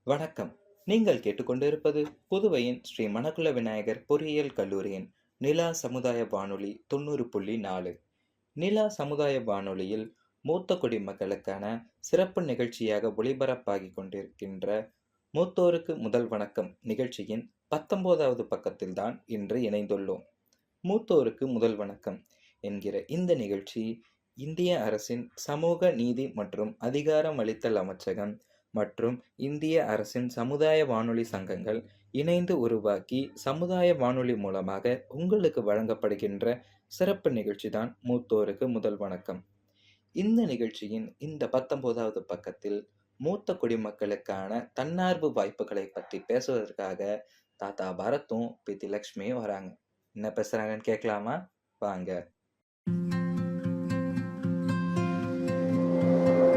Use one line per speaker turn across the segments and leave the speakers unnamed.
வணக்கம். நீங்கள் கேட்டுக்கொண்டிருப்பது புதுவையின் ஸ்ரீ மணக்குள விநாயகர் பொறியியல் கல்லூரியின் நிலா சமுதாய வானொலி 90.4. நிலா சமுதாய வானொலியில் மூத்த குடிமக்களுக்கான சிறப்பு நிகழ்ச்சியாக ஒளிபரப்பாகிக் கொண்டிருக்கின்ற மூத்தோருக்கு முதல் வணக்கம் நிகழ்ச்சியின் 19வது பக்கத்தில்தான் இன்று இணைந்துள்ளோம். மூத்தோருக்கு முதல் வணக்கம் என்கிற இந்த நிகழ்ச்சி இந்திய அரசின் சமூக நீதி மற்றும் அதிகாரமளித்தல் அமைச்சகம் மற்றும் இந்திய அரசின் சமுதாய வானொலி சங்கங்கள் இணைந்து உருவாக்கி சமுதாய வானொலி மூலமாக உங்களுக்கு வழங்கப்படுகின்ற சிறப்பு நிகழ்ச்சி தான் மூத்தோருக்கு முதல் வணக்கம். இந்த நிகழ்ச்சியின் இந்த 19வது பக்கத்தில் மூத்த குடிமக்களுக்கான தன்னார்வ வாய்ப்புகளை பற்றி பேசுவதற்காக தாத்தா பாரத்தும் பித்தி லக்ஷ்மியும் வராங்க. என்ன பேசுறாங்கன்னு கேட்கலாமா? வாங்க.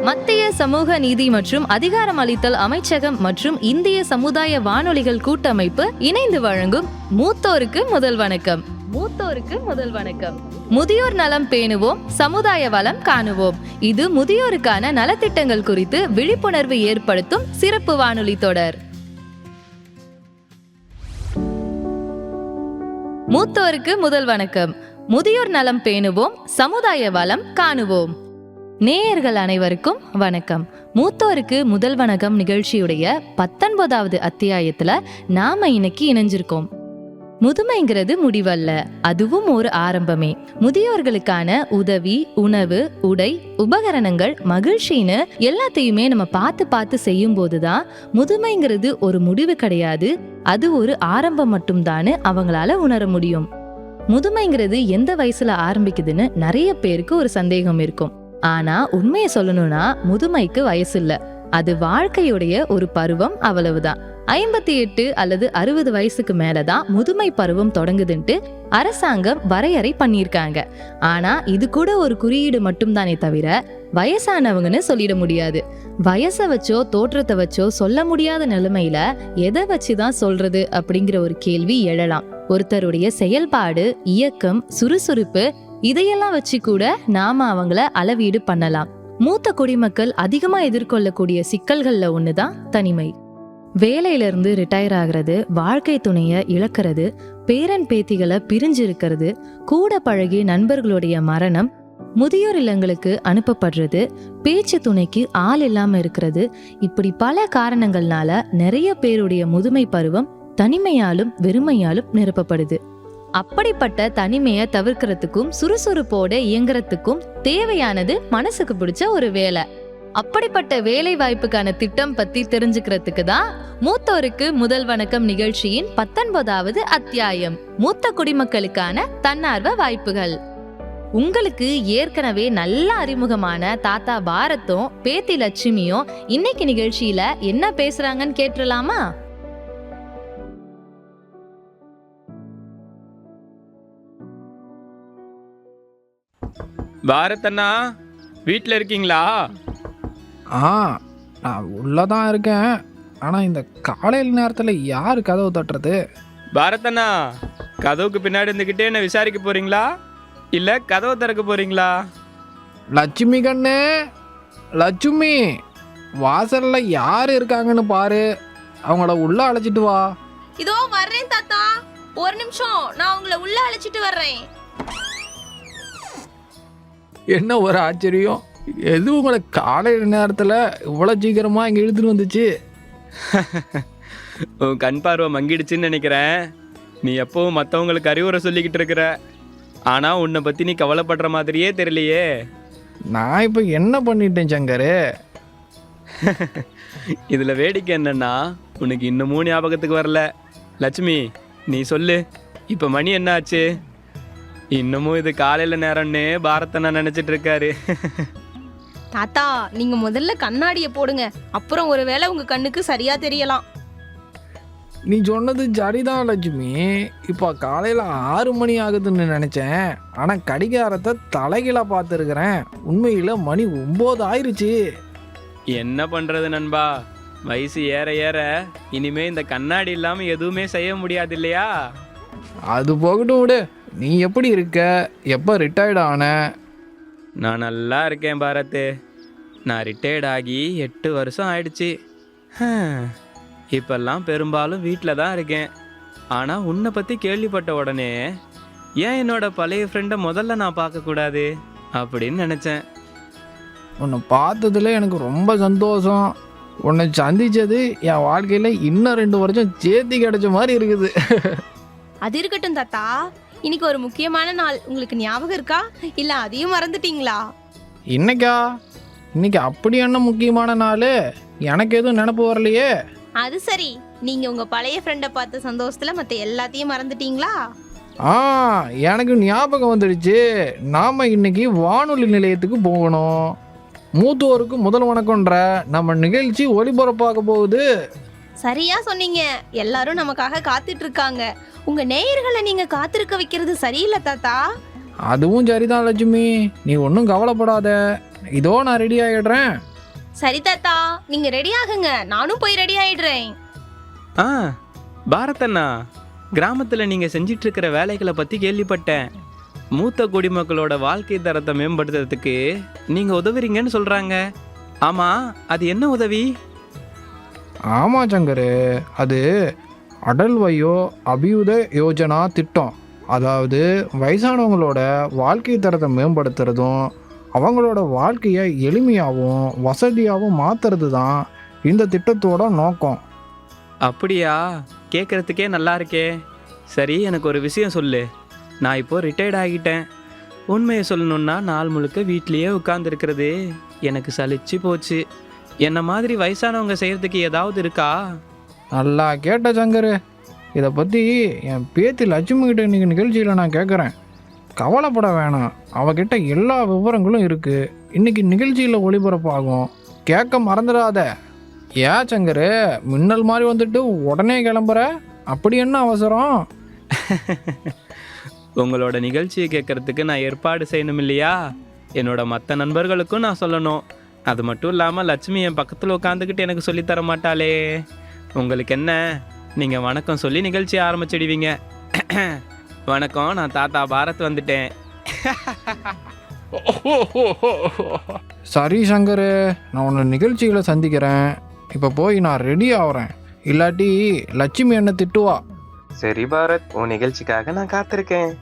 மத்திய சமூக நீதி மற்றும் அதிகாரமளித்தல் அமைச்சகம் மற்றும் இந்திய சமுதாய வானொலிகள் கூட்டமைப்பு இணைந்து வழங்கும் மூத்தோருக்கு முதல் வணக்கம். மூத்தோருக்கு முதல் வணக்கம். முதியோர் நலம் பேணுவோம், சமுதாய வளம் காணுவோம். இது முதியோருக்கான நலத்திட்டங்கள் குறித்து விழிப்புணர்வு ஏற்படுத்தும் சிறப்பு வானொலி தொடர். மூத்தோருக்கு முதல் வணக்கம். முதியோர் நலம் பேணுவோம், சமுதாய வளம் காணுவோம். நேயர்கள் அனைவருக்கும் வணக்கம். மூத்தோருக்கு முதல் வணக்கம் நிகழ்ச்சியுடைய 19வது அத்தியாயத்துல நாம இன்னைக்கு இணைஞ்சிருக்கோம். முதுமைங்கிறது முடிவல்ல, அதுவும் ஒரு ஆரம்பமே. முதியோர்களுக்கான உதவி, உணவு, உடை, உபகரணங்கள், மகிழ்ச்சின்னு எல்லாத்தையுமே நம்ம பார்த்து செய்யும் போதுதான் முதுமைங்கிறது ஒரு முடிவு கிடையாது, அது ஒரு ஆரம்பம் மட்டும்தான்னு அவங்களால உணர முடியும். முதுமைங்கிறது எந்த வயசுல ஆரம்பிக்குதுன்னு நிறைய பேருக்கு ஒரு சந்தேகம் இருக்கும். ஆனா உண்மையை சொல்லணும்னா முதுமைக்கு வயசு இல்ல, அது வாழ்க்கையுடைய ஒரு பருவம், அவ்வளவுதான். 58 அல்லது 60 வயசுக்கு மேலதான் முதுமை பருவம் தொடங்குதுன்ட்டு அரசாங்கம் வரையறை பண்ணியிருக்காங்க. ஆனா இது கூட ஒரு குறியீடு மட்டும்தானே தவிர வயசானவங்கன்னு சொல்லிட முடியாது. வயசை வச்சோ தோற்றத்தை வச்சோ சொல்ல முடியாத நிலைமையில எதை வச்சுதான் சொல்றது அப்படிங்கிற ஒரு கேள்வி எழலாம். ஒருத்தருடைய செயல்பாடு, இயக்கம், சுறுசுறுப்பு இதையெல்லாம் வச்சு கூட நாம அவங்கள அளவீடு பண்ணலாம். மூத்த குடிமக்கள் அதிகமா எதிர்கொள்ளக்கூடிய சிக்கல்கள்ல ஒண்ணுதான் தனிமை. வேலையில இருந்து ரிட்டையர் ஆகிறது, வாழ்க்கை துணைய இழக்கிறது, பேரன் பேத்திகளை பிரிஞ்சு இருக்கிறது, கூட பழகி நண்பர்களுடைய மரணம், முதியோர் இல்லங்களுக்கு அனுப்பப்படுறது, பேச்சு துணைக்கு ஆள் இல்லாம இருக்கிறது, இப்படி பல காரணங்கள்னால நிறைய பேருடைய முதுமை பருவம் தனிமையாலும் வெறுமையாலும் நிரப்பப்படுது. அப்படிப்பட்ட தனிமையை தவிர்க்கிறதுக்கும் சுறுசுறுப்போட இயங்குறதுக்கும் தேவையானது மனசுக்கு பிடிச்ச ஒரு வேலை. அப்படிப்பட்ட வேலை வாய்ப்புக்கான திட்டம் பத்தி தெரிஞ்சுக்கிறதுக்கு தான் மூத்தோருக்கு முதல் வணக்கம் நிகழ்ச்சியின் 19வது அத்தியாயம், மூத்த குடிமக்களுக்கான தன்னார்வ வாய்ப்புகள். உங்களுக்கு ஏற்கனவே நல்ல அறிமுகமான தாத்தா பாரத்தும் பேத்தி லட்சுமியும் இன்னைக்கு நிகழ்ச்சியில என்ன பேசுறாங்கன்னு கேட்டுலாமா?
பாரத்தண்ணா, வீட்டில் இருக்கீங்களா?
நான் உள்ளதான் இருக்கேன். ஆனால் இந்த காலையில் நேரத்தில் யார் கதவு தட்டுறது?
பாரத்தண்ணா, கதவுக்கு பின்னாடி இருந்துக்கிட்டே என்ன விசாரிக்க போறீங்களா, இல்லை கதவை திறக்க போறீங்களா?
லட்சுமி கண்ணு, லட்சுமி, வாசல்ல யார் இருக்காங்கன்னு பாரு, அவங்கள உள்ள அழைச்சிட்டு வா.
இதோ வர்றேன் தாத்தா, ஒரு நிமிஷம், நான் உங்களை உள்ள அழைச்சிட்டு வர்றேன்.
என்ன ஒரு ஆச்சரியம், எது உங்களை காலையில் நேரத்தில் இவ்வளோ சீக்கிரமாக இங்கே இழுத்துட்டு வந்துச்சு?
உன் கண் பார்வை மங்கிடுச்சுன்னு நினைக்கிறேன். நீ எப்பவும் மற்றவங்களுக்கு அறிவுரை சொல்லிக்கிட்டு இருக்கிற, ஆனால் உன்னை பற்றி நீ கவலைப்படுற மாதிரியே தெரியலையே.
நான் இப்போ என்ன பண்ணிட்டேன் சங்கரு?
இதில் வேடிக்கை என்னன்னா, உனக்கு இன்னமும் ஞாபகத்துக்கு வரல. லட்சுமி, நீ சொல்லு, இப்போ மணி என்ன ஆச்சு? இன்னமும் இது காலையில் நேரம்னு பாரத்தண்ணா நினச்சிட்டு இருக்காரு.
தாத்தா, நீங்க முதல்ல கண்ணாடியை போடுங்க, அப்புறம் ஒருவேளை உங்க கண்ணுக்கு சரியா தெரியலாம்.
நீ சொன்னது சரிதான் லட்சுமி. இப்போ காலையில் 6 மணி ஆகுதுன்னு நினச்சேன், ஆனால் கடிகாரத்தை தலைகீழாக பார்த்துருக்குறேன். உண்மையில் மணி 9 ஆயிடுச்சு.
என்ன பண்ணுறது நண்பா, வயசு ஏற ஏற இனிமே இந்த கண்ணாடி இல்லாமல் எதுவுமே செய்ய முடியாது இல்லையா?
அது போகட்டும் விடு. நீ எப்படி இருக்க? எப்போ ரிட்டையர்ட் ஆன?
நான் நல்லா இருக்கேன் பாரத். நான் ரிட்டையர்ட் ஆகி 8 வருஷம் ஆயிடுச்சு. இப்பெல்லாம் பெரும்பாலும் வீட்டில் தான் இருக்கேன். ஆனால் உன்னை பற்றி கேள்விப்பட்ட உடனே ஏன் என்னோட பழைய ஃப்ரெண்டை முதல்ல நான் பார்க்கக்கூடாது அப்படின்னு நினச்சேன்.
உன்னை பார்த்ததுல எனக்கு ரொம்ப சந்தோஷம். உன்னை சந்திச்சது என் வாழ்க்கையில் இன்னும் 2 வருஷம் சேர்த்தி கிடைச்ச மாதிரி இருக்குது.
அது இருக்கட்டும் தாத்தா, இன்னைக்கு ஒரு முக்கியமான நாள், உங்களுக்கு ஞாபகம் இருக்கா இல்ல அதையும் மறந்துட்டீங்களா?
இன்னைக்கா? இன்னைக்கு அப்படி என்ன முக்கியமான நாள்? எனக்கு எதுவும் நினப்பு வரலையே.
அது சரி, நீங்க உங்க பழைய ஃப்ரெண்டை பார்த்த சந்தோஷத்துல மத்த எல்லாத்தையும் மறந்துட்டீங்களா?
ஆ, எனக்கு ஞாபகம் வந்துடுச்சு. நாம் இன்னைக்கு வானொலி நிலையத்துக்கு போகணும். மூத்தோருக்கு முதல் வணக்கம்ன்ற நம்ம நிகழ்ச்சி ஒளிபரப்பாக போகுது.
சரியா சொன்னீங்க. எல்லாரும் நமக்காக காத்துட்டு இருக்காங்க. உங்க நேயர்களை நீங்க காத்திருக்க வைக்கிறது சரியில்லை தாத்தா.
அதுவும் சரிதான் லட்சுமி, நீ ஒன்றும் கவலைப்படாத. இதோ நான் ரெடி ஆகிடுறேன்.
சரி தாத்தா, நீங்க ரெடி ஆகுங்க, நானும் போய் ரெடி ஆயிடுறேன்.
ஆ பாரதண்ணா, கிராமத்தில் நீங்கள் செஞ்சிட்ருக்கிற வேலைகளை பற்றி கேள்விப்பட்டேன். மூத்த குடிமக்களோட வாழ்க்கை தரத்தை மேம்படுத்துறதுக்கு நீங்கள் உதவுறீங்கன்னு சொல்கிறாங்க. ஆமாம், அது என்ன உதவி?
ஆமாம் சங்கரு, அது அடல் வயோ அபியுத யோஜனா திட்டம். அதாவது வயசானவங்களோட வாழ்க்கை தரத்தை மேம்படுத்துறதும் அவங்களோட வாழ்க்கையை எளிமையாகவும் வசதியாகவும் மாற்றுறது தான் இந்த திட்டத்தோட நோக்கம்.
அப்படியா? கேட்குறதுக்கே நல்லா இருக்கே. சரி, எனக்கு ஒரு விஷயம் சொல்லு. நான் இப்போது ரிட்டையர்ட் ஆகிட்டேன். உண்மையை சொல்லணுன்னா நாள் முழுக்க வீட்லேயே உட்காந்துருக்கிறது எனக்கு சலிச்சு போச்சு. என்ன மாதிரி வயசானவங்க செய்கிறதுக்கு ஏதாவது இருக்கா?
நல்லா கேட்ட சங்கரு. இதை பற்றி என் பேத்தி லட்சுமி கிட்ட இன்னைக்கு நிகழ்ச்சியில் நான் கேட்குறேன். கவலைப்பட வேணாம், அவகிட்ட எல்லா விவரங்களும் இருக்குது. இன்னைக்கு நிகழ்ச்சியில் ஒளிபரப்பாகும், கேட்க மறந்துடாத. ஏன் சங்கரு, மின்னல் மாதிரி வந்துட்டு உடனே கிளம்புற? அப்படி என்ன அவசரம்?
உங்களோட நிகழ்ச்சியை கேட்குறதுக்கு நான் ஏற்பாடு செய்யணும் இல்லையா? என்னோட மற்ற நண்பர்களுக்கும் நான் சொல்லணும். அது மட்டும் இல்லாமல் லட்சுமி என் பக்கத்தில் உட்காந்துக்கிட்டு எனக்கு சொல்லித்தர மாட்டாளே. உங்களுக்கு என்ன, நீங்கள் வணக்கம் சொல்லி நிகழ்ச்சியை ஆரம்பிச்சிடுவீங்க. வணக்கம், நான் தாத்தா பாரத் வந்துட்டேன்.
சரி சங்கரு, நான் உன்னை நிகழ்ச்சியில் சந்திக்கிறேன். இப்போ போய் நான் ரெடி ஆகிறேன், இல்லாட்டி லட்சுமி என்ன திட்டுவா.
சரி பாரத், உன் நிகழ்ச்சிக்காக நான் காத்திருக்கேன்.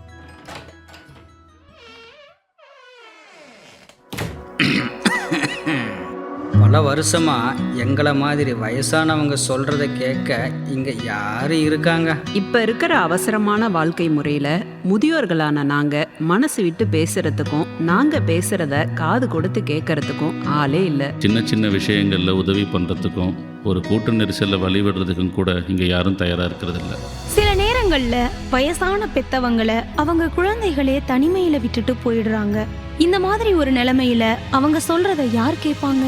பல வருஷமா எங்களை மாதிரி வயசானவங்க சொல்றத கேட்க இங்க யாரு இருக்காங்க?
இப்ப இருக்கிற அவசரமான வாழ்க்கை முறையில முதியோர்களான நாங்க மனசு விட்டு பேசுறதுக்கும் நாங்க பேசுறத காது கொடுத்து கேட்கறதுக்கும் ஆளே இல்லை.
சின்ன சின்ன விஷயங்களில் உதவி பண்ணுறதுக்கும் ஒரு கூட்ட நெரிசலில் வழிபடுறதுக்கும் கூட இங்கே யாரும் தயாராக இருக்கிறது இல்லை.
சில நேரங்கள்ல வயசான பெத்தவங்களை அவங்க குழந்தைகளே தனிமையில விட்டுட்டு போயிடுறாங்க. இந்த மாதிரி ஒரு நிலைமையில அவங்க சொல்றத யார் கேட்பாங்க?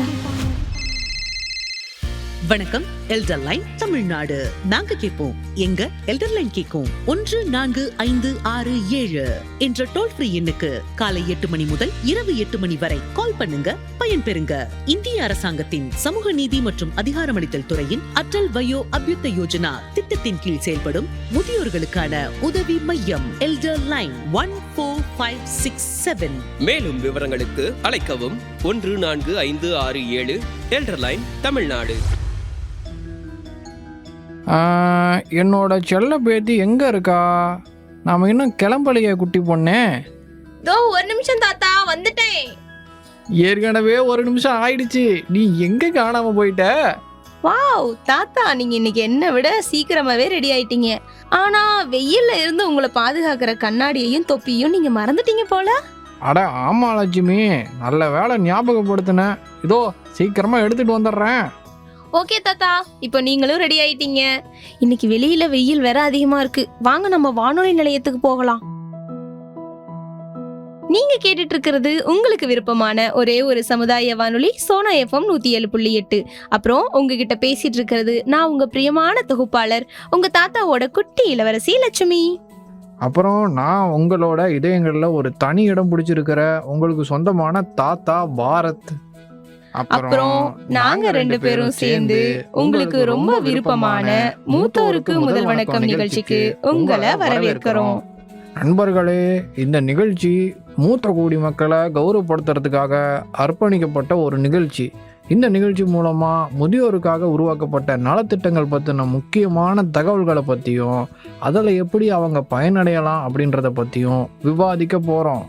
வணக்கம், எல்டர் லைன் தமிழ்நாடு. நாங்க கேட்போம், எங்க எல்டர் லைன் கேட்கும் 145667 என்ற டோல் ஃப்ரீ எண்ணுக்கு காலை 8 மணி முதல் இரவு 8 மணி வரை கால் பண்ணுங்க, பயன்பெறுங்க. இந்திய அரசாங்கத்தின் சமூக நீதி மற்றும் அதிகாரமளித்தல் துறையின் அடல் வயோ அபியுத்த யோஜனா திட்டத்தின் கீழ் செயல்படும் முதியோர்களுக்கான உதவி மையம் எல்டர் லைன் 14567.
மேலும் விவரங்களுக்கு அழைக்கவும் 145667 எல்டர் லைன் தமிழ்நாடு.
என்னோட செல்ல பேத்தி எங்கே இருக்கா? நாம் இன்னும் கிளம்பலையே குட்டி பொண்ணே.
தோ ஒரு நிமிஷம் தாத்தா, வந்துட்டேன்.
ஏற்கனவே 1 நிமிஷம் ஆயிடுச்சு, நீ எங்கே காணாம போயிட்ட?
வாவ் தாத்தா, நீங்க இன்னைக்கு என்னை விட சீக்கிரமாவே ரெடி ஆயிட்டீங்க. ஆனா வெயில்ல இருந்து உங்களை பாதுகாக்கிற கண்ணாடியையும் தொப்பியும் நீங்க மறந்துட்டீங்க போல.
அட ஆமா லட்சுமி, நல்ல வேலை ஞாபகப்படுத்தின. இதோ சீக்கிரமா எடுத்துட்டு வந்துடுறேன்.
ஓகே தாத்தா, இப்போ நீங்களும் ரெடி ஆயிட்டீங்க. இன்னைக்கு வெளியில வெயில் வேற அதிகமா இருக்கு. வாங்க நம்ம வானொலி நிலையத்துக்கு போகலாம். நீங்க கேட்டுட்டு இருக்கிறது உங்களுக்கு விருப்பமான ஒரே ஒரு சமுதாய வானொலி சோனா எஃப்எம் 107.8. அப்புறம் உங்ககிட்ட பேசிட்டு இருக்கிறது நான் உங்க பிரியமான தொகுப்பாளர், உங்க தாத்தாவோட குட்டி இளவரசி லட்சுமி.
அப்புறம் நான் உங்களோட இதயங்களில் ஒரு தனி இடம் பிடிச்சிருக்கிற உங்களுக்கு சொந்தமான தாத்தா பாரத்.
அப்புறம் நாங்க 2 பேரும் சேர்ந்து உங்களுக்கு ரொம்ப விருப்பமான மூத்தோருக்கு முதல் வணக்கம் நிகழ்ச்சிக்கு உங்களை வரவேற்கிறோம்.
நண்பர்களே, இந்த நிகழ்ச்சி மூத்த குடிமக்களை கௌரவப்படுத்துறதுக்காக அர்ப்பணிக்கப்பட்ட ஒரு நிகழ்ச்சி. இந்த நிகழ்ச்சி மூலமாக முதியோருக்காக உருவாக்கப்பட்ட நலத்திட்டங்கள் பற்றின முக்கியமான தகவல்களை பற்றியும் அதில் எப்படி அவங்க பயனடையலாம் அப்படின்றத பற்றியும் விவாதிக்க போகிறோம்.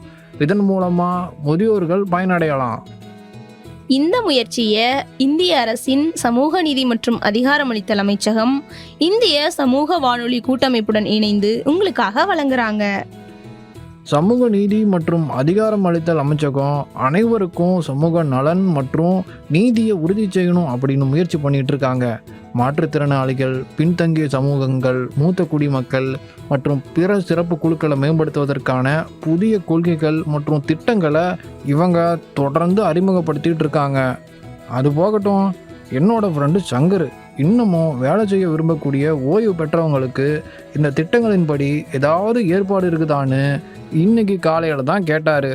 இதன் மூலமாக முதியோர்கள் பயனடையலாம்.
இந்த முயற்சியை இந்திய அரசின் சமூக நீதி மற்றும் அதிகாரமளித்தல் அமைச்சகம் இந்திய சமூக வானொலி கூட்டமைப்புடன் இணைந்து உங்களுக்காக வழங்குறாங்க.
சமூக நீதி மற்றும் அதிகாரம் அளித்தல் அமைச்சகம் அனைவருக்கும் சமூக நலன் மற்றும் நீதியை உறுதி செய்யணும் அப்படின்னு முயற்சி பண்ணிட்டு இருக்காங்க. மாற்றுத்திறனாளிகள், பின்தங்கிய சமூகங்கள், மூத்த குடிமக்கள் மற்றும் பிற சிறப்பு குழுக்களை மேம்படுத்துவதற்கான புதிய கொள்கைகள் மற்றும் திட்டங்களை இவங்க தொடர்ந்து அறிமுகப்படுத்திட்டு இருக்காங்க. அது போகட்டும், என்னோட ஃப்ரெண்டு சங்கர் இன்னமும் வேலை செய்ய விரும்பக்கூடிய ஓய்வு பெற்றவங்களுக்கு இந்த திட்டங்களின்படி ஏதாவது ஏற்பாடு இருக்குதான்னு இன்னைக்கு காலையில் தான் கேட்டார்.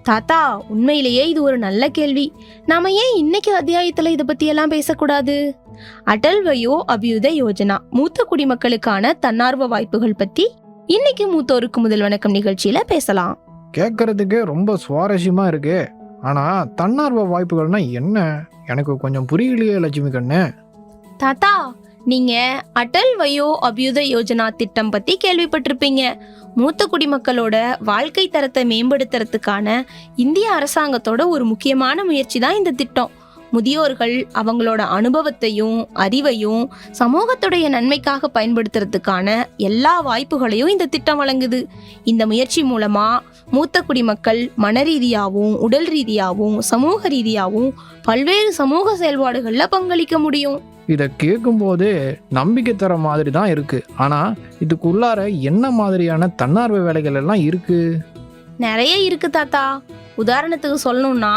தாத்தா, உண்மையிலேயே இது ஒரு நல்ல கேள்வி. நாம ஏன் இன்னைக்கு அத்தியாயத்துல இதை பத்தி எல்லாம் பேசக்கூடாது? அடல் வயோ அபியுதய யோஜனா, மூத்த குடிமக்களுக்கான தன்னார்வ வாய்ப்புகள் பத்தி இன்னைக்கு மூத்தோருக்கு முதல் வணக்கம் நிகழ்ச்சியில பேசலாம்.
கேட்கறதுக்கே ரொம்ப சுவாரஸ்யமா இருக்கு. ஆனா தன்னார்வ வாய்ப்புகள்னா என்ன? எனக்கு கொஞ்சம் புரியலையே லட்சுமி கண்ணு.
தாத்தா, நீங்க அடல் வயோ அபியுதய யோஜனா திட்டம் பத்தி கேள்விப்பட்டிருப்பீங்க. மூத்த குடிமக்களோட வாழ்க்கை தரத்தை மேம்படுத்துறதுக்கான இந்திய அரசாங்கத்தோட ஒரு முக்கியமான முயற்சி தான் இந்த திட்டம். முதியோர்கள் அவங்களோட அனுபவத்தையும் அறிவையும் சமூகத்துடைய நன்மைக்காக பயன்படுத்துறதுக்கான எல்லா வாய்ப்புகளையும் இந்த திட்டம் வழங்குது. இந்த முயற்சி மூலமா மூத்த குடிமக்கள் மன ரீதியாகவும் உடல் ரீதியாகவும் சமூக ரீதியாகவும் பல்வேறு சமூக செயல்பாடுகள்ல பங்களிக்க முடியும்.
இதை கேட்கும்போது நம்பிக்கை தர மாதிரி தான் இருக்கு. ஆனா இதுக்குள்ளார என்ன மாதிரியான தன்னார்வ வேலைகள் எல்லாம் இருக்கு?
நிறைய இருக்கு தாத்தா. உதாரணத்துக்கு சொல்லணும்னா,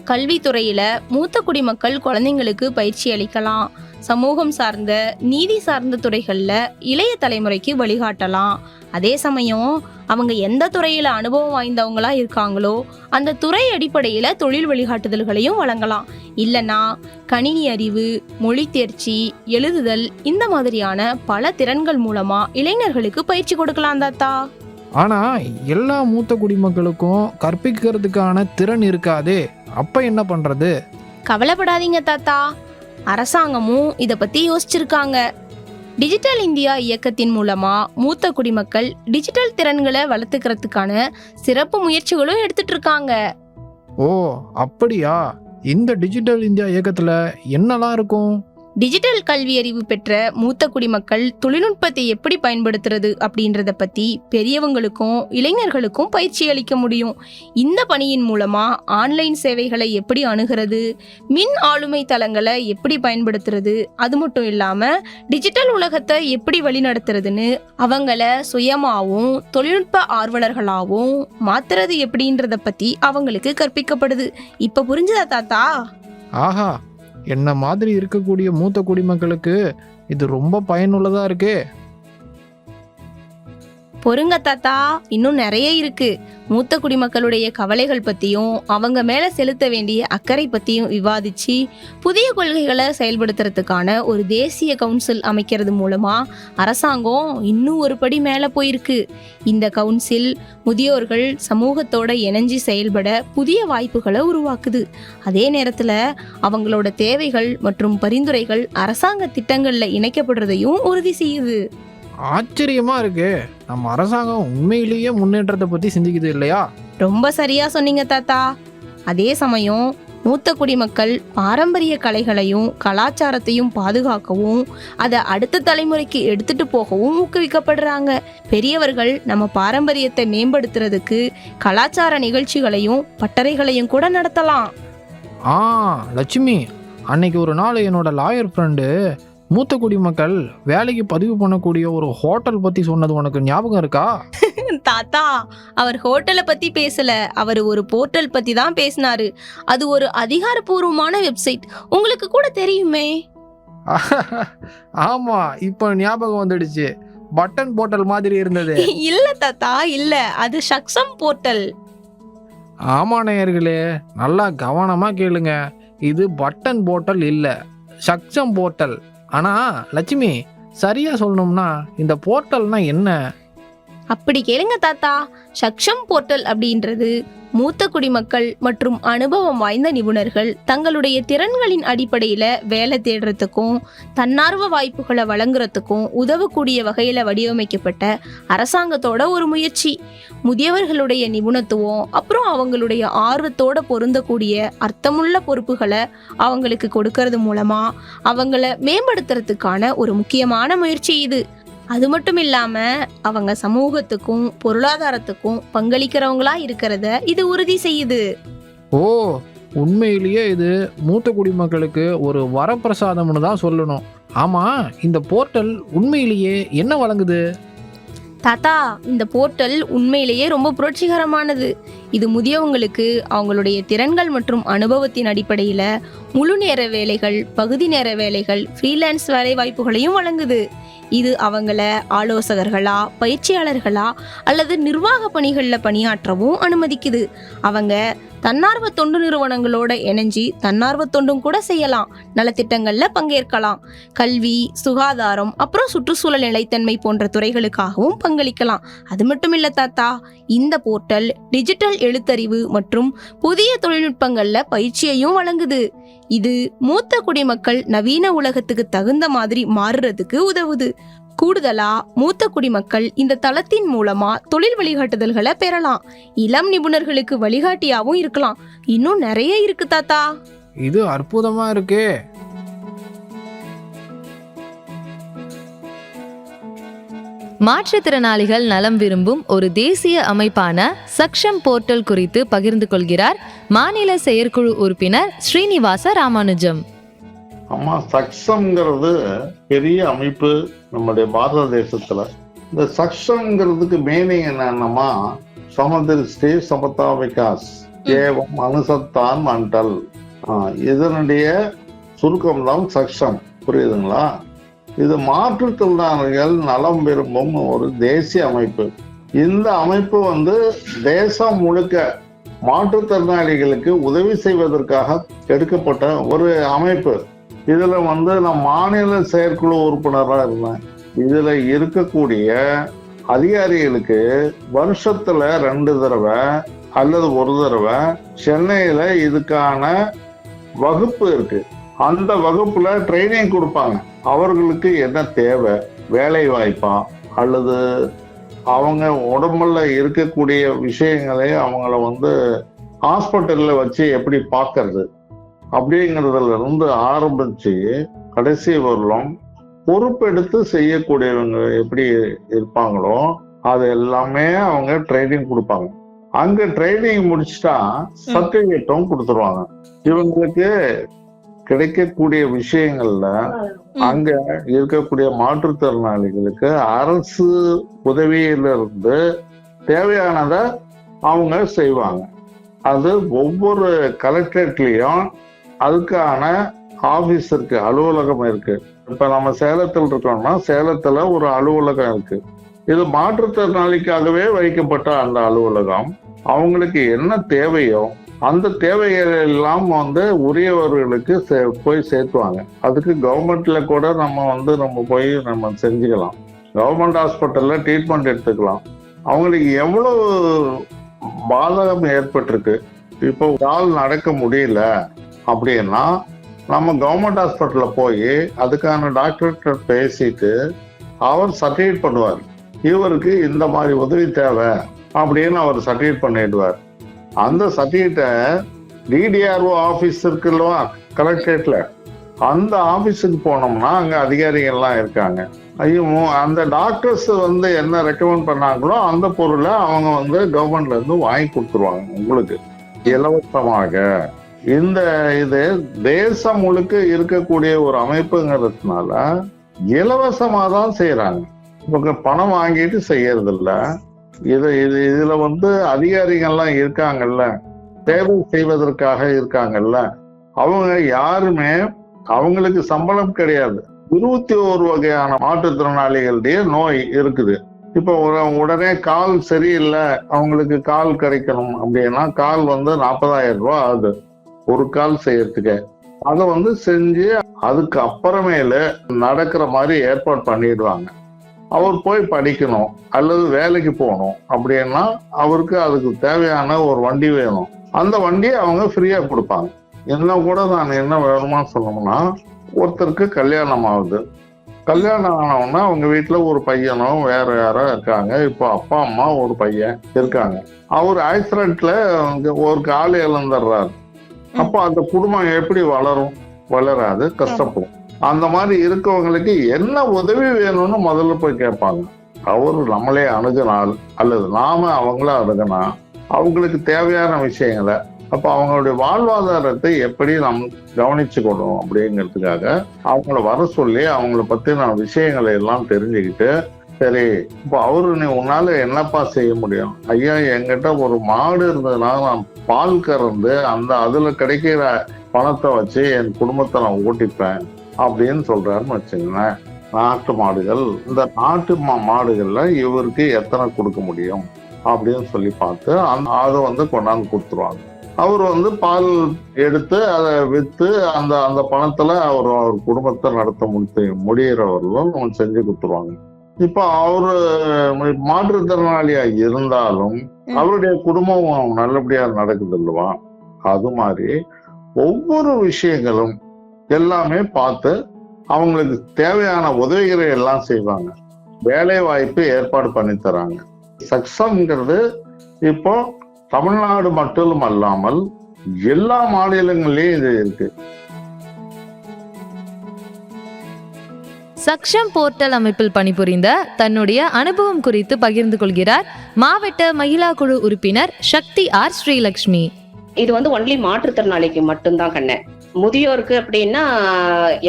கல்வித்துறையில மூத்த குடிமக்கள் குழந்தைங்களுக்கு பயிற்சி அளிக்கலாம். சமூகம் சார்ந்த நீதி சார்ந்த துறைகள்ல இளைய தலைமுறைக்கு வழிகாட்டலாம். அதே சமயம் அவங்க எந்த துறையில அனுபவம் வாய்ந்தவங்களா இருக்காங்களோ அந்த துறை அடிப்படையில தொழில் வழிகாட்டுதல்களையும் வழங்கலாம். இல்லைன்னா கணினி அறிவு, மொழி தேர்ச்சி, எழுதுதல் இந்த மாதிரியான பல திறன்கள் மூலமா இளைஞர்களுக்கு பயிற்சி கொடுக்கலாம் தாத்தா.
ஆனா எல்லா மூத்த குடிமக்களுக்கும் கற்பிக்கிறதுக்கான திறன் இருக்காதே, அப்ப என்ன பண்றது?
கவலைப்படாதீங்க தாத்தா, அரசாங்கமும் இதை பத்தி யோசிச்சிருக்காங்க. டிஜிட்டல் இந்தியா இயக்கத்தின் மூலமா மூத்த குடிமக்கள் டிஜிட்டல் திறன்களை வளர்த்துக்கிறதுக்கான சிறப்பு முயற்சிகளும் எடுத்துட்டு இருக்காங்க.
ஓ அப்படியா? இந்த டிஜிட்டல் இந்தியா இயக்கத்துல என்னெல்லாம் இருக்கும்?
டிஜிட்டல் கல்வி அறிவு பெற்ற மூத்த குடிமக்கள் தொழில்நுட்பத்தை எப்படி பயன்படுத்துறது அப்படின்றத பத்தி பெரியவங்களுக்கும் இளைஞர்களுக்கும் பயிற்சி அளிக்க முடியும். இந்த பணியின் மூலமா ஆன்லைன் சேவைகளை எப்படி அணுகிறது, மின் ஆளுமை தளங்களை எப்படி பயன்படுத்துறது, அது மட்டும் இல்லாம டிஜிட்டல் உலகத்தை எப்படி வழிநடத்துறதுன்னு அவங்கள சுயமாவும் தொழில்நுட்ப ஆர்வலர்களாகவும் மாத்துறது எப்படின்றத பத்தி அவங்களுக்கு கற்பிக்கப்படுது. இப்ப புரிஞ்சுதா தாத்தா?
ஆஹா, என்ன மாதிரி இருக்கக்கூடிய மூத்த குடிமக்களுக்கு இது ரொம்ப பயனுள்ளதா இருக்கே.
பொறுங்க தாத்தா, இன்னும் நிறைய இருக்கு. மூத்த குடிமக்களுடைய கவலைகள் பத்தியும் அவங்க மேல செலுத்த வேண்டிய அக்கறை பத்தியும் விவாதிச்சு புதிய கொள்கைகளை செயல்படுத்துறதுக்கான ஒரு தேசிய கவுன்சில் அமைக்கிறது மூலமா அரசாங்கம் இன்னும் ஒரு படி மேல போயிருக்கு. இந்த கவுன்சில் முதியோர்கள் சமூகத்தோட இணைஞ்சு செயல்பட புதிய வாய்ப்புகளை உருவாக்குது. அதே நேரத்துல அவங்களோட தேவைகள் மற்றும் பரிந்துரைகள் அரசாங்க திட்டங்கள்ல இணைக்கப்படுறதையும் உறுதி செய்யுது.
ஆச்சரியமா இருக்கு. நம்ம அரசாங்கம் உண்மையிலேயே முன்னேற்றத்தை பத்தி சிந்திக்குது இல்லையா?
ரொம்ப சரியா சொன்னீங்க தாத்தா. அதே சமயம் மூத்த குடிமக்கள் பாரம்பரிய கலைகளையும் கலாச்சாரத்தையும் பாதுகாக்கவும் அதை அடுத்த தலைமுறைக்கு எடுத்துட்டு போகவும் ஊக்குவிக்கப்படுறாங்க. பெரியவர்கள் நம்ம பாரம்பரியத்தை மேம்படுத்துறதுக்கு கலாச்சார நிகழ்ச்சிகளையும் பட்டறைகளையும் கூட நடத்தலாம்.
லட்சுமி, அன்னைக்கு ஒரு நாள் என்னோட லாயர் ஃப்ரெண்டு மூத்த குடிமக்கள் வேலைக்கு பதிவு பண்ணக்கூடிய ஒரு ஹோட்டல் பத்தி சொன்னது உனக்கு ஞாபகம் இருக்கா?
தாத்தா, அவர் ஹோட்டலை பத்தி பேசல, அவர் ஒரு போர்ட்டல் பத்தி தான் பேசினாரு. அது ஒரு அதிகாரப்பூர்வமான வெப்சைட், உங்களுக்கு கூட தெரியுமே.
ஆமா, இப்ப ஞாபகம் வந்துடுச்சு. பட்டன் போர்ட்டல் மாதிரி இருந்தது.
இல்ல தாத்தா, இல்ல, அது சக்சம் போர்ட்டல்.
ஆமா நேயர்களே, நல்லா கவனமா கேளுங்க. இது பட்டன் போர்ட்டல் இல்ல, சக்சம் போர்ட்டல். ஆனா லட்சுமி, சரியா சொல்லணும்னா இந்த போர்ட்டல்னா என்ன?
அப்படி கேளுங்க தாத்தா. சக்ஷம் போர்ட்டல் அப்படின்றது மூத்த குடிமக்கள் மற்றும் அனுபவம் வாய்ந்த நிபுணர்கள் தங்களுடைய திறன்களின் அடிப்படையில வேலை தேடுறதுக்கும் தன்னார்வ வாய்ப்புகளை வழங்குறதுக்கும் உதவக்கூடிய வகையில வடிவமைக்கப்பட்ட அரசாங்கத்தோட ஒரு முயற்சி. முதியவர்களுடைய நிபுணத்துவம் அப்புறம் அவங்களுடைய ஆர்வத்தோட பொருந்தக்கூடிய அர்த்தமுள்ள பொறுப்புகளை அவங்களுக்கு கொடுக்கறது மூலமா அவங்கள மேம்படுத்துறதுக்கான ஒரு முக்கியமான முயற்சி இது. அது மட்டும் இல்லாம அவங்க சமூகத்துக்கும் பொருளாதாரத்துக்கும் பங்களிக்கிறவங்களா இருக்கிறத இது உறுதி செய்யுது.
ஓ, உண்மையிலேயே இது மூத்த குடிமக்களுக்கு ஒரு வரப்பிரசாதம்னு தான் சொல்லணும். ஆமா, இந்த போர்ட்டல் உண்மையிலேயே என்ன வழங்குது?
தாத்தா, இந்த போர்ட்டல் உண்மையிலேயே ரொம்ப புரட்சிகரமானது. இது முதியவங்களுக்கு அவங்களுடைய திறன்கள் மற்றும் அனுபவத்தின் அடிப்படையில முழு நேர வேலைகள், பகுதி நேர வேலைகள், ஃப்ரீலான்ஸ் வேலை வாய்ப்புகளையும் வழங்குது. இது அவங்கள ஆலோசகர்களா, பயிற்சியாளர்களா அல்லது நிர்வாக பணிகளில் பணியாற்றவும் அனுமதிக்குது. அவங்க தன்னார்வ தொண்டு நிறுவனங்களோட இணைஞ்சி தன்னார்வ தொண்டும் கூட செய்யலாம், நலத்திட்டங்கள்ல பங்கேற்கலாம், கல்வி, சுகாதாரம் அப்புறம் சுற்றுச்சூழல் நிலைத்தன்மை போன்ற துறைகளுக்காகவும் பங்களிக்கலாம். அது மட்டும் இல்ல தாத்தா, இந்த போர்ட்டல் டிஜிட்டல் எழுத்தறிவு மற்றும் புதிய தொழில்நுட்பங்கள்ல பயிற்சியையும் வழங்குது. இது மூத்த குடிமக்கள் நவீன உலகத்துக்கு தகுந்த மாதிரி மாறுறதுக்கு உதவுது. கூடுதலா மூத்த குடிமக்கள் இந்த தளத்தின் மூலமா தொழில் வழிகாட்டுதல்களை பெறலாம், இளம் நிபுணர்களுக்கு வழிகாட்டியாவும் இருக்கலாம். இன்னும் நிறைய இருக்கு தாத்தா.
இது அற்புதமா இருக்கே.
மாற்றுத்திறனாளிகள் நலம் விரும்பும் ஒரு தேசிய அமைப்பான சக்ஷம் போர்ட்டல் குறித்து பகிர்ந்து கொள்கிறார் மாநில செயற்குழு உறுப்பினர் ஸ்ரீனிவாச ராமானுஜம்.
அம்மா, சக்ஷம்ங்கிறது பெரிய அமைப்பு நம்முடைய பாரத தேசத்துல. இந்த சக்ஷம்ங்கிறதுக்கு மீனிங் என்னன்னா சமதிருஷ்டி சமதா விகாஸ் ஏவம் அனுசத்தான் மண்டல். இதனுடைய சுருக்கம் தான் சக்ஷம். புரியுதுங்களா? இது மாற்றுத்திறனாளிகள் நலம் விரும்பும் ஒரு தேசிய அமைப்பு. இந்த அமைப்பு தேசம் முழுக்க மாற்றுத்திறனாளிகளுக்கு உதவி செய்வதற்காக எடுக்கப்பட்ட ஒரு அமைப்பு. இதுல நான் மாநில செயற்குழு உறுப்பினராக இருந்தேன். இதுல இருக்கக்கூடிய அதிகாரிகளுக்கு வருஷத்துல 2 தடவை அல்லது 1 தடவை சென்னையில இதுக்கான வகுப்பு இருக்கு. அந்த வகுப்புல ட்ரைனிங் கொடுப்பாங்க. அவர்களுக்கு என்ன தேவை, வேலை வாய்ப்பா அல்லது அவங்க உடம்புல இருக்கக்கூடிய விஷயங்களை அவங்கள ஹாஸ்பிட்டல்ல வச்சு எப்படி பார்க்கறது அப்படிங்கிறதுல இருந்து ஆரம்பிச்சு கடைசி வரலும் பொறுப்பெடுத்து செய்யக்கூடியவங்க எப்படி இருப்பாங்களோ அது எல்லாமே அவங்க ட்ரைனிங் கொடுப்பாங்க. அங்க ட்ரைனிங் முடிச்சுட்டா சர்டிபிகேட்டும் கொடுத்துருவாங்க. இவங்களுக்கு கிடைக்கக்கூடிய விஷயங்கள்ல அங்க இருக்கக்கூடிய மாற்றுத்திறனாளிகளுக்கு அரசு உதவியிலிருந்து தேவையானத அவங்க செய்வாங்க. அது ஒவ்வொரு கலெக்டரேட்லயும் அதுக்கான ஆபீஸ் இருக்கு, அலுவலகம் இருக்கு. இப்ப நம்ம சேலத்தில் இருக்கோம்னா சேலத்துல ஒரு அலுவலகம் இருக்கு. இது மாற்றுத்திறனாளிக்காகவே வைக்கப்பட்ட அந்த அலுவலகம் அவங்களுக்கு என்ன தேவையோ அந்த தேவைகள் எல்லாம் உரியவர்களுக்கு போய் சேர்த்துவாங்க. அதுக்கு கவர்மெண்ட்ல கூட நம்ம போய் நம்ம செஞ்சுக்கலாம். கவர்மெண்ட் ஹாஸ்பிட்டல்ல ட்ரீட்மெண்ட் எடுத்துக்கலாம். அவங்களுக்கு எவ்வளவு பாதகம் ஏற்பட்டிருக்கு. இப்போ கால் நடக்க முடியல அப்படின்னா நம்ம கவர்மெண்ட் ஹாஸ்பிட்டல்ல போய் அதுக்கான டாக்டர்கிட்ட பேசிட்டு அவர் சர்டிஃபிகேட் பண்ணுவார். இவருக்கு இந்த மாதிரி உதவி தேவை அப்படின்னு அவர் சர்டிஃபிகேட் பண்ணிடுவார். அந்த சர்டிஃபிகேட்டை டிடிஆர்ஓ ஆபீஸ் இருக்குல்லவா கலெக்டரேட்ல, அந்த ஆபீஸுக்கு போனோம்னா அங்க அதிகாரிகள்லாம் இருக்காங்க. ஐயோ, அந்த டாக்டர்ஸ் என்ன ரெக்கமெண்ட் பண்ணாங்களோ அந்த பொருளை அவங்க கவர்மெண்ட்ல இருந்து வாங்கி கொடுத்துருவாங்க உங்களுக்கு இலவசமாக. இது தேசம் முழுக்க இருக்கக்கூடிய ஒரு அமைப்புங்கிறதுனால இலவசமா தான் செய்யறாங்க. இவங்க பணம் வாங்கிட்டு செய்யறது இல்ல. இதுல அதிகாரிகள்லாம் இருக்காங்கல்ல, சேவை செய்வதற்காக இருக்காங்கல்ல, அவங்க யாருமே அவங்களுக்கு சம்பளம் கிடையாது. 21 வகையான மாற்றுத்திறனாளிகளுடைய நோய் இருக்குது. இப்போ உடனே கால் சரியில்லை, அவங்களுக்கு கால் கிடைக்கணும் அப்படின்னா கால் 40,000 ரூபாய் ஆகுது ஒரு கால் செய்யறதுக்கு. அதை செஞ்சு அதுக்கு அப்புறமேல நடக்கிற மாதிரி ஏற்பாடு பண்ணிடுவாங்க. அவர் போய் படிக்கணும் அல்லது வேலைக்கு போகணும் அப்படின்னா அவருக்கு அதுக்கு தேவையான ஒரு வண்டி வேணும். அந்த வண்டியை அவங்க ஃப்ரீயா கொடுப்பாங்க. இன்னும் கூட நான் என்ன வேணுமா சொல்லணும்னா, ஒருத்தருக்கு கல்யாணம் ஆகுது. கல்யாணம் ஆனவுன்னா அவங்க வீட்டுல ஒரு பையனோ வேற யாரோ இருக்காங்க. இப்போ அப்பா அம்மா ஒரு பையன் இருக்காங்க. அவர் ஆக்சிடென்ட்ல ஒரு கால் இழந்துடுறாரு. அப்போ அந்த குடும்பம் எப்படி வளரும்? வளராது, கஷ்டப்படும். அந்த மாதிரி இருக்கவங்களுக்கு என்ன உதவி வேணும்னு முதல்ல போய் கேட்பாங்க. அவர் நம்மளே அணுகினால் அல்லது நாம அவங்கள அணுகினா அவங்களுக்கு தேவையான விஷயங்களை, அப்ப அவங்களுடைய வாழ்வாதாரத்தை எப்படி நம்ம கவனிச்சுக்கணும் அப்படிங்கிறதுக்காக அவங்கள வர சொல்லி அவங்கள பத்தின விஷயங்களை எல்லாம் தெரிஞ்சுக்கிட்டு, சரி இப்போ அவரு நீ உன்னால என்னப்பா செய்ய முடியும்? ஐயா, என்கிட்ட ஒரு மாடு இருந்ததுன்னா நான் பால் கறந்து அதுல கிடைக்கிற பணத்தை வச்சு என் குடும்பத்தை நான் ஓட்டிப்பேன் அப்படின்னு சொல்றாருன்னு வச்சுங்களேன். நாட்டு மாடுகள், இந்த நாட்டு மாடுகள்ல இவருக்கு எத்தனை கொடுக்க முடியும் அப்படின்னு சொல்லி பார்த்து அதை கொண்டாந்து கொடுத்துருவாங்க. அவர் பால் எடுத்து அதை விற்று அந்த பணத்துல அவர் குடும்பத்தை நடத்த முடியறவர்களும் செஞ்சு கொடுத்துருவாங்க. இப்ப அவரு மாற்றுத்திறனாளியா இருந்தாலும் அவருடைய குடும்பம் நல்லபடியா நடக்குது இல்லவா? அது மாதிரி ஒவ்வொரு விஷயங்களும் எல்லாமே பார்த்து அவங்களுக்கு தேவையான உதவிகளை எல்லாம் செய்வாங்க. வேலை வாய்ப்பு ஏற்பாடு பண்ணி தராங்க. சக்சம்ங்கிறது இப்போ தமிழ்நாடு மட்டும் அல்லாமல் எல்லா மாநிலங்களிலும் இது இருக்கு.
சக்ஷம் போர்ட்டல் அமைப்பில் பணிபுரிந்த தன்னுடைய அனுபவம் குறித்து பகிர்ந்து கொள்கிறார் மாவட்ட மகிழா குழு உறுப்பினர் சக்தி ஆர் ஸ்ரீலக்ஷ்மி.
இது ஒன்லி மாற்றுத்திறனாளிக்கு மட்டும்தான் கண்ணு. முதியோருக்கு அப்படின்னா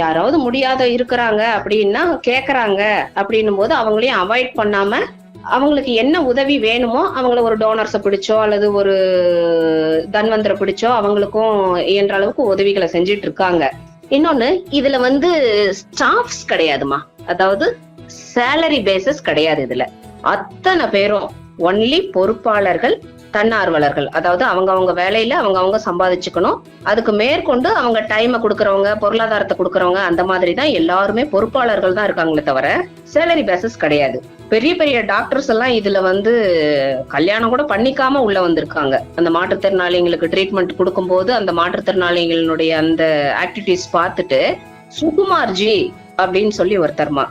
யாராவது முடியாத இருக்கிறாங்க அப்படின்னா கேக்குறாங்க அப்படின்னும் போது அவங்களையும் அவாய்ட் பண்ணாம அவங்களுக்கு என்ன உதவி வேணுமோ அவங்கள ஒரு டோனர்ஸை பிடிச்சோ அல்லது ஒரு தன்வந்தரை பிடிச்சோ அவங்களுக்கும் இயன்ற அளவுக்கு உதவிகளை செஞ்சுட்டு இருக்காங்க. இன்னொன்னு, இதுல ஸ்டாஃப்ஸ் கிடையாதுமா, அதாவது சேலரி பேசஸ் கிடையாது. இதுல அத்தனை பேரும் ஒன்லி பொறுப்பாளர்கள், தன்னார்வலர்கள். அதாவது அவங்க வேலையில அவங்க சம்பாதிச்சுக்கணும். அதுக்கு மேற்கொண்டு அவங்க டைமை கொடுக்கறவங்க, பொருளாதாரத்தை கொடுக்கறவங்க, அந்த மாதிரி தான் எல்லாருமே பொறுப்பாளர்கள் தான் இருக்காங்களே தவிர சேலரி பேசஸ் கிடையாது. பெரிய பெரிய டாக்டர்ஸ் எல்லாம் இதுல கல்யாணம் கூட பண்ணிக்காம உள்ள வந்திருக்காங்க. அந்த மாற்றுத்திறனாளிகளுக்கு ட்ரீட்மெண்ட் கொடுக்கும்போது அந்த மாற்றுத்திறனாளிகளுடைய அந்த ஆக்டிவிட்டிஸ் பார்த்துட்டு சுகுமார்ஜி அப்படின்னு சொல்லி ஒருத்தர்மா,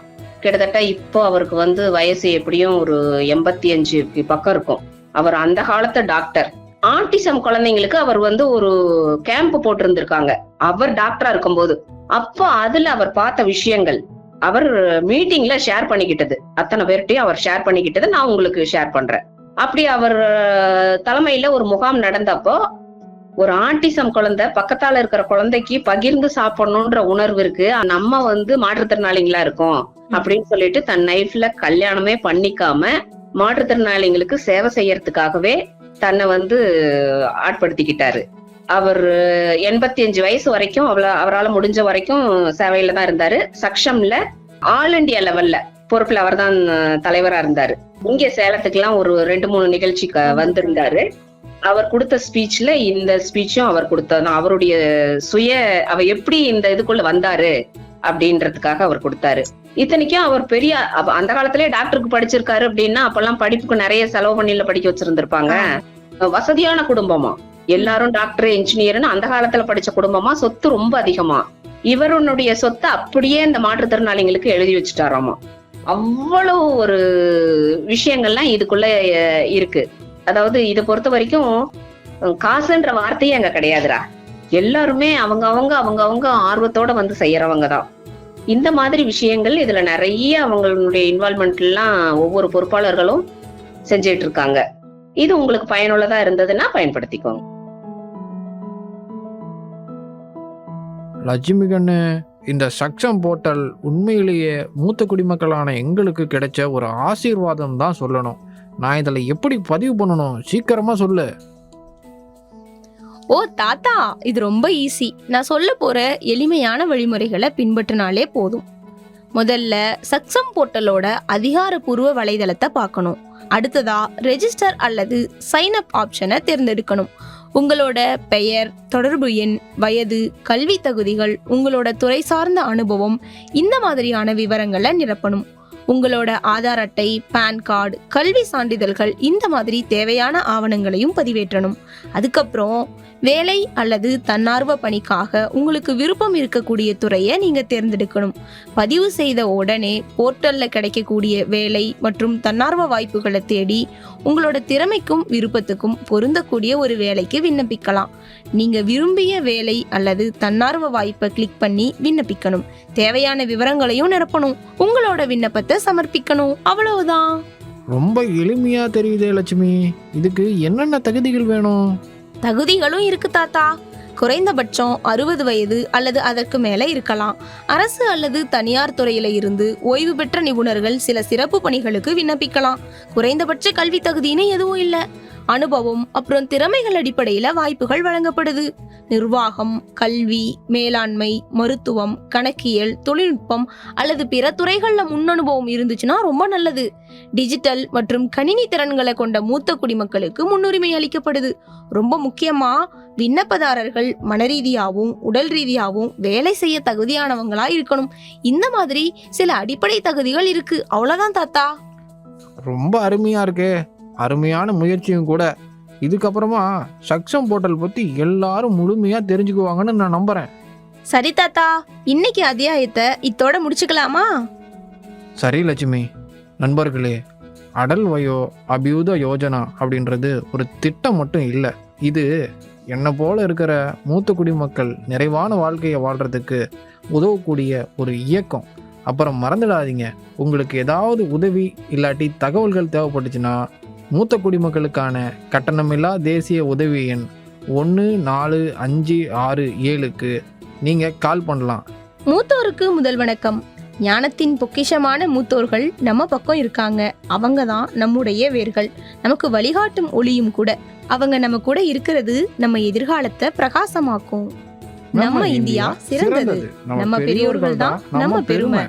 கிட்டத்தட்ட இப்போ அவருக்கு வயசு எப்படியும் ஒரு 85 பக்கம் இருக்கும். அவர் அந்த காலத்து டாக்டர். ஆட்டிசம் குழந்தைங்களுக்கு அவர் ஒரு கேம்ப் போட்டிருந்திருக்காங்க அவர் டாக்டரா இருக்கும்போது. அப்போ அதுல அவர் பார்த்த விஷயங்கள் அவர் மீட்டிங்ல ஷேர் பண்ணிக்கிட்டது, அத்தனை பேர்கிட்டயும் அவர் ஷேர் பண்ணிக்கிட்டது நான் உங்களுக்கு ஷேர் பண்றேன். அப்படி அவர் தலைமையில ஒரு முகாம் நடந்தப்போ ஒரு ஆட்டிசம் குழந்தை பக்கத்தால இருக்கிற குழந்தைக்கு பகிர்ந்து சாப்பிடணும்ன்ற உணர்வு இருக்கு, நம்ம மாற்றுத்திறனாளிகளா இருக்கோம் அப்படின்னு சொல்லிட்டு தன் லைஃப்ல கல்யாணமே பண்ணிக்காம மாற்றுத்திறனாளிகளுக்கு சேவை செய்யறதுக்காகவே தன்னை ஆட்படுத்திக்கிட்டாரு. அவர் 85 வயசு வரைக்கும் அவரால் முடிஞ்ச வரைக்கும் சேவையில தான் இருந்தாரு. சக்ஷம்ல ஆல் இண்டியா லெவல்ல பொறுப்புல அவர் தான் தலைவரா இருந்தாரு. இங்க சேலத்துக்குலாம் ஒரு 2-3 நிகழ்ச்சிக்கு வந்திருந்தாரு. அவர் கொடுத்த ஸ்பீச்ல இந்த ஸ்பீச்சும் அவர் கொடுத்ததான். அவருடைய அவர் எப்படி இந்த இதுக்குள்ள வந்தாரு அப்படின்றதுக்காக அவர் கொடுத்தாரு. இத்தனைக்கும் அவர் பெரிய அந்த காலத்திலேயே டாக்டருக்கு படிச்சிருக்காரு அப்படின்னா அப்பெல்லாம் படிப்புக்கு நிறைய செலவு பண்ணில படிக்க வச்சிருந்திருப்பாங்க. வசதியான குடும்பமா, எல்லாரும் டாக்டர் இன்ஜினியர்னு அந்த காலத்துல படிச்ச குடும்பமா, சொத்து ரொம்ப அதிகமா. இவருடைய சொத்தை அப்படியே இந்த மாற்றுத்திறனாளிகளுக்கு எழுதி வச்சுட்டாராமா. அவ்வளவு ஒரு விஷயங்கள்லாம் இதுக்குள்ள இருக்கு. அதாவது இதை பொறுத்த வரைக்கும் காசுன்ற வார்த்தையே அங்க கிடையாதுடா. எல்லாருமே அவங்க ஆர்வத்தோட செய்யறவங்க தான். இந்த மாதிரி விஷயங்கள் இதுல நிறைய அவங்களுடைய இன்வால்மெண்ட் எல்லாம் ஒவ்வொரு பொறுப்பாளர்களும் செஞ்சிட்டு இருக்காங்க. இது உங்களுக்கு பயனுள்ளதா இருந்ததுன்னா பயன்படுத்திக்கோங்க.
லட்சுமி கண்ணு, இந்த சக்ஷம் போர்ட்டல் உண்மையிலேயே மூத்த குடிமக்களான எங்களுக்கு கிடைச்ச ஒரு ஆசீர்வாதம் தான் சொல்லணும். நான் இதில் எப்படி பதிவு பண்ணணும்? சீக்கிரமா சொல்லு.
ஓ தாத்தா, இது ரொம்ப ஈஸி. நான் சொல்ல போற எளிமையான வழிமுறைகளை பின்பற்றினாலே போதும். முதல்ல சக்ஷம் போர்ட்டலோட அதிகாரப்பூர்வ வலைதளத்தை பார்க்கணும். அடுத்ததா ரெஜிஸ்டர் அல்லது சைன் அப் ஆப்ஷனை தேர்ந்தெடுக்கணும். உங்களோட பெயர், தொடர்பு எண், வயது, கல்வி தகுதிகள், உங்களோட துறை சார்ந்த அனுபவம், இந்த மாதிரியான விவரங்களை நிரப்பணும். உங்களோட ஆதார் அட்டை, பேன் கார்டு, கல்வி சான்றிதழ்கள் இந்த மாதிரி தேவையான ஆவணங்களையும் பதிவேற்றணும். அதுக்கப்புறம் வேலை அல்லது தன்னார்வ பணிக்காக உங்களுக்கு விருப்பம் இருக்கக்கூடிய துறையை நீங்க தேர்ந்தெடுக்கணும். பதிவு செய்த உடனே போர்ட்டல்ல கிடைக்கக்கூடிய வேலை மற்றும் தன்னார்வ வாய்ப்புகளை தேடி உங்களோட திறமைக்கும் விருப்பத்துக்கும் பொருந்தக்கூடிய ஒரு வேலைக்கு விண்ணப்பிக்கலாம். நீங்க விரும்பிய வேலை அல்லது தன்னார்வ வாய்ப்பை கிளிக் பண்ணி விண்ணப்பிக்கணும். தேவையான விவரங்களையும் நிரப்பணும். உங்களோட விண்ணப்பத்தை சமர்ப்பிக்கணும். அவ்வளவுதான்.
ரொம்ப எளிமையா தெரியுதே லட்சுமி. இதுக்கு என்னென்ன தகுதிகள் வேணும்?
தகுதிகளும் இருக்கு தாத்தா. குறைந்தபட்சம் 60 வயது அல்லது அதற்கு மேல இருக்கலாம். அரசு அல்லது தனியார் துறையில இருந்து ஓய்வு பெற்ற நிபுணர்கள் சில சிறப்பு பணிகளுக்கு விண்ணப்பிக்கலாம். குறைந்தபட்ச கல்வி தகுதின்னு எதுவும் இல்லை. அனுபவம் அப்புறம் திறமைகள் அடிப்படையில வாய்ப்புகள் வழங்கப்படுது. நிர்வாகம், கல்வி, மேலாண்மை, மருத்துவம், கணக்கியல், தொழில்நுட்பம் அல்லது பிற துறைகள்ல முன்னனுபவம் இருந்துச்சுன்னா ரொம்ப நல்லது. டிஜிட்டல் மற்றும் கணினி திறன்களை கொண்ட மூத்த குடிமக்களுக்கு முன்னுரிமை அளிக்கப்படுது. ரொம்ப முக்கியமா விண்ணப்பதாரர்கள் மனரீதியாகவும் உடல் ரீதியாகவும் வேலை செய்ய தகுதியானவங்களா இருக்கணும். இந்த மாதிரி சில அடிப்படை தகுதிகள் இருக்கு. அவ்வளவுதான் தாத்தா.
ரொம்ப அருமையா இருக்கே. அருமையான முயற்சியும் கூட. இதுக்கப்புறமா சக்ஷம் போர்ட்டல் பத்தி எல்லாரும் முழுமையா தெரிஞ்சுக்குவாங்கன்னு நான் நம்புறேன்.
சரி தாத்தா, இன்னைக்கு அத்தியாயத்தை இத்தோட முடிச்சுக்கலாமா?
சரி லட்சுமி. நண்பர்களே, அடல் வயோ அபியுத யோஜனா அப்படின்றது ஒரு திட்டம் மட்டும் இல்லை. இது என்னை போல இருக்கிற மூத்த குடிமக்கள் நிறைவான வாழ்க்கையை வாழ்கிறதுக்கு உதவக்கூடிய ஒரு இயக்கம். அப்புறம் மறந்துடாதீங்க, உங்களுக்கு ஏதாவது உதவி இல்லாட்டி தகவல்கள் தேவைப்பட்டுச்சுன்னா மூத்த குடிமக்களுக்கான கட்டணமில்லா தேசிய உதவி எண் 14567க்கு நீங்கள் கால் பண்ணலாம்.
மூத்தோருக்கு முதல் வணக்கம். ஞானத்தின் பொக்கிஷமான மூத்தோர்கள் நம்ம பக்கம் இருக்காங்க. அவங்க தான் நம்முடைய வேர்கள், நமக்கு வழிகாட்டும் ஒளியும் கூட. அவங்க நம்ம கூட இருக்கிறது நம்ம எதிர்காலத்தை பிரகாசமாக்கும். நம்ம இந்தியா சிறந்தது. நம்ம பெரியோர்கள் தான் நம்ம பெருமை.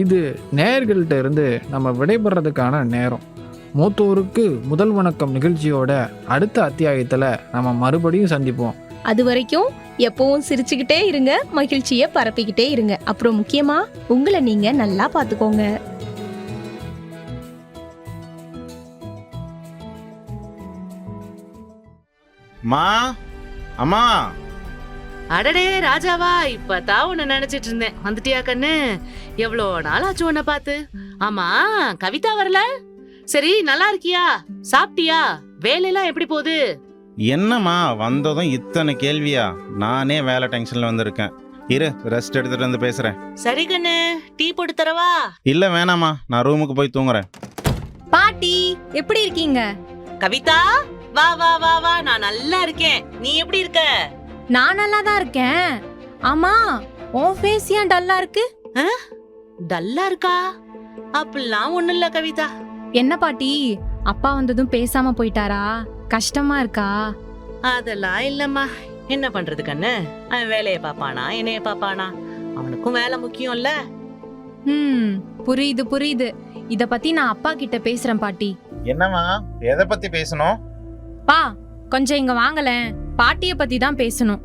இது நேயர்கள்ட்ட இருந்து நம்ம விடைபெறதுக்கான நேரம். மூத்தோருக்கு முதல் வணக்கம் நிகழ்ச்சியோட அடுத்த அத்தியாயத்தில் நம்ம மறுபடியும் சந்திப்போம்.
அது வரைக்கும் எப்பவும் சிரிச்சுக்கிட்டே இருங்க, மகிழ்ச்சியை பரப்பிக்கிட்டே இருங்க. அப்புறம் முக்கியமா உங்களை நீங்க நல்லா பார்த்துக்கோங்க.
அம்மா.
அடடே ராஜாவா, இப்பதான் உன்னை நினைச்சிட்டு இருந்தேன். வந்துட்டியா கண்ணு? எவ்வளோ நாள் ஆச்சு உன்னை பார்த்து. ஆமா, கவிதா வரல? சரி, நல்லா இருக்கியா? சாப்பிட்டியா? வேலையெல்லாம் எப்படி போகுது?
என்னம்மா வந்ததும் இத்தனை கேள்வியா? நானே வேலை டென்ஷன்ல வந்திருக்கேன். இரு, ரெஸ்ட் எடுத்துட்டு வந்து பேசுறேன்.
சரி கண்ணு, டீ போட்டு தரவா?
இல்ல வேணாமா, நான் ரூமுக்கு போய் தூங்குறேன்.
பாட்டி எப்படி இருக்கீங்க?
கவிதா, வா வா வா வா, நான் நல்லா இருக்கேன். நீ எப்படி இருக்க?
நான் நல்லா தான் இருக்கேன். ஆமா, உன் ஃபேஸ் ஏன் டல்லா இருக்கு?
டல்லா இருக்கா? அப்படிலாம் ஒண்ணும் இல்ல கவிதா.
என்ன பாட்டி, அப்பா வந்ததும் பேசாம போயிட்டாரா? கஷ்டமா இருக்கா?
அதெல்லாம் இல்லம்மா. என்ன பண்றது கண்ணு, அவன் வேலைய பாப்பானா என்னைய பாப்பானா? அவனுக்கும் வேலை முக்கியம் இல்ல.
புரியுது புரியுது. இத பத்தி நான் அப்பா கிட்ட பேசுறேன் பாட்டி.
என்னம்மா, எதை பத்தி பேசணும்?
பா, கொஞ்சம் இங்க வாங்கலேன். பாட்டிய பத்தி தான் பேசணும்.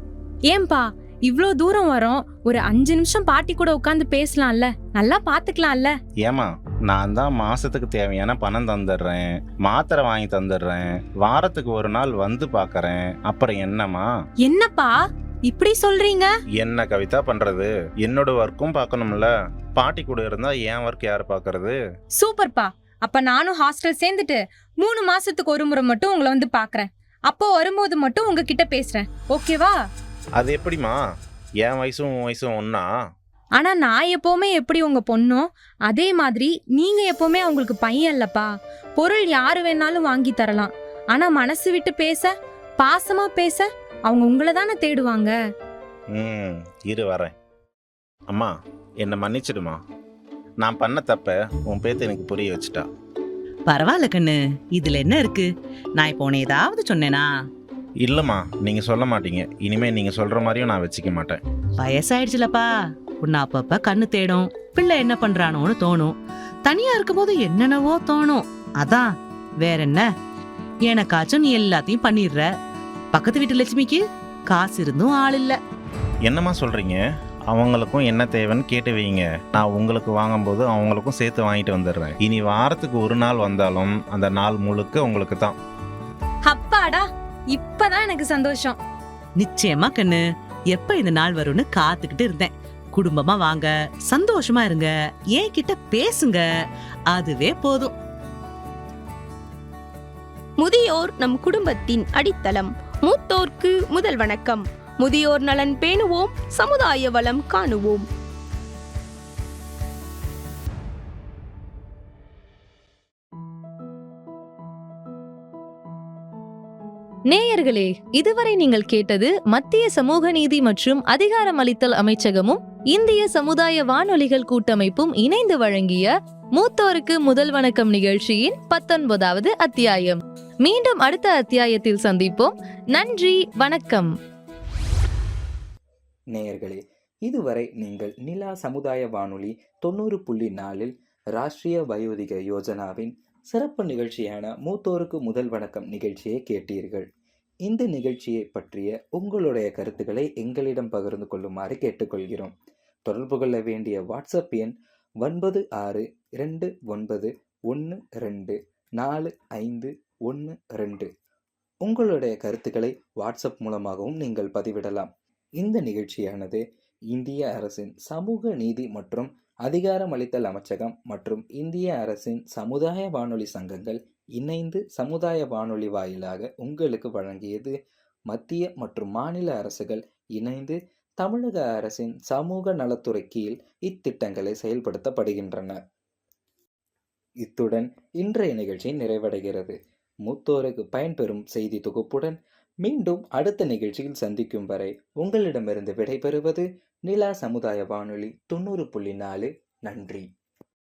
ஏன்பா இவ்ளோ தூரம் வரோம், ஒரு 5 நிமிஷம் பாட்டி கூட உட்கார்ந்து பேசலாம்ல, நல்லா பாத்துக்கலாம்ல.
ஏமா, நான் தான் மாசத்துக்கு தேவையான பணம் தந்துடுறேன், மாத்திரை வாங்கி தந்துடுறேன், வாரத்துக்கு ஒரு நாள் வந்து பாக்கறேன். அப்புறம் என்னம்மா?
என்னப்பா இப்படி சொல்றீங்க?
என்ன கவிதா பண்றது? என்னோட ஒர்க்கும் பார்க்கணும்ல. பாட்டி கூட இருந்தா என் ஒர்க் யாரு பாக்குறது?
சூப்பர்ப்பா. அப்ப நானும் ஹாஸ்டல் சேர்ந்துட்டு 3 மாசத்துக்கு ஒரு முறை மட்டும் உங்களை வந்து பாக்குறேன். அப்போ வரும்போது மட்டும் உங்ககிட்ட பேசுறேன், ஓகேவா?
அது எப்படிமா? என் வயசும் உன் வயசும் ஒன்னா?
ஆனா நான் எப்பவுமே எப்படி உங்க பொண்ணோ அதே மாதிரி நீங்க எப்பவுமே அவங்களுக்கு பையன் இல்லப்பா. பொருள் யாரு வேணாலும் வாங்கி தரலாம், ஆனா மனசு விட்டு பேச, பாசமா பேச அவங்க உங்களை தானே தேடுவாங்க.
இரு வரேன். அம்மா, என்னை மன்னிச்சிடுமா. நான் பண்ண தப்ப உன் பேத்து எனக்கு புரிய வச்சுட்டா.
பரவாயில்ல கண்ணு, இதுல என்ன இருக்கு? நான் இப்போ உன்னை ஏதாவது சொன்னேனா?
இல்லம்மா, நீங்க சொல்ல மாட்டீங்க. இனிமே நீங்க சொல்ற மாதிரியும் நான் வச்சுக்க மாட்டேன்.
வயசாயிடுச்சுலப்பா. உன்னை அப்பப்ப கண்ணு தேடும், பிள்ளை என்ன பண்றானோன்னு தோணும். தனியா இருக்கும் போது என்னென்னவோ தோணும். அதான், வேற என்ன? எனக்காச்சும் நீ எல்லாத்தையும் பண்ணிடுற. பக்கத்து வீட்டு லட்சுமிக்கு காசு இருந்தும் ஆள் இல்ல.
என்னம்மா சொல்றீங்க? அவங்களுக்கும் என்ன தேவைன்னு கேட்டு வைங்க. நான் உங்களுக்கு வாங்கும்போது அவங்களுக்கும் சேர்த்து வாங்கிட்டு வந்துடுறேன். இனி வாரத்துக்கு ஒரு நாள் வந்தாலும் அந்த நாள் முழுக்க உங்களுக்கு தான்.
அப்பாடா, இப்பதான் எனக்கு சந்தோஷம்.
நிச்சயமா கண்ணு, எப்ப இந்த நாள் வரும்னு காத்துக்கிட்டு இருந்தேன். குடும்பமா வாங்க, சந்தோஷமா இருங்க, என்கிட்ட பேசுங்க, அதுவே போதும்.
முதியோர் நம் குடும்பத்தின் அடித்தளம். மூத்தோர்க்கு முதல் வணக்கம். முதியோர் நலன் பேணுவோம், சமுதாய வளம் காணுவோம்.
நேயர்களே, இதுவரை நீங்கள் கேட்டது மத்திய சமூக நீதி மற்றும் அதிகாரமளித்தல் அமைச்சகமும் இந்திய சமுதாய வானொலிகள் கூட்டமைப்பும் இணைந்து வழங்கிய மூத்தோருக்கு முதல் வணக்கம் நிகழ்ச்சியின் 19வது அத்தியாயம். மீண்டும் அடுத்த அத்தியாயத்தில் சந்திப்போம். நன்றி, வணக்கம்.
நேயர்களே, இதுவரை நீங்கள் நிலா சமுதாய வானொலி 90.4 ராஷ்டிரிய வயோதிக யோஜனாவின் சிறப்பு நிகழ்ச்சியான மூத்தோருக்கு முதல் வணக்கம் நிகழ்ச்சியை கேட்டீர்கள். இந்த நிகழ்ச்சியை பற்றிய உங்களுடைய கருத்துக்களை எங்களிடம் பகிர்ந்து கொள்ளுமாறு கேட்டுக்கொள்கிறோம். தொடர்பு கொள்ள வேண்டிய வாட்ஸ்அப் எண் 9629124512. உங்களுடைய கருத்துக்களை வாட்ஸ்அப் மூலமாகவும் நீங்கள் பதிவிடலாம். இந்த நிகழ்ச்சியானது இந்திய அரசின் சமூக நீதி மற்றும் அதிகாரமளித்தல் அமைச்சகம் மற்றும் இந்திய அரசின் சமுதாய வானொலி சங்கங்கள் இணைந்து சமுதாய வானொலி வாயிலாக உங்களுக்கு வழங்கியது. மத்திய மற்றும் மாநில அரசுகள் இணைந்து தமிழக அரசின் சமூக நலத்துறை கீழ் இத்திட்டங்களை செயல்படுத்தப்படுகின்றன. இத்துடன் இன்றைய நிகழ்ச்சி நிறைவடைகிறது. மூத்தோருக்கு பயன்பெறும் செய்தி தொகுப்புடன் மீண்டும் அடுத்த நிகழ்ச்சியில் சந்திக்கும் வரை உங்களிடமிருந்து விடைபெறுவது நிலா சமுதாய வானொலி 90.4. நன்றி.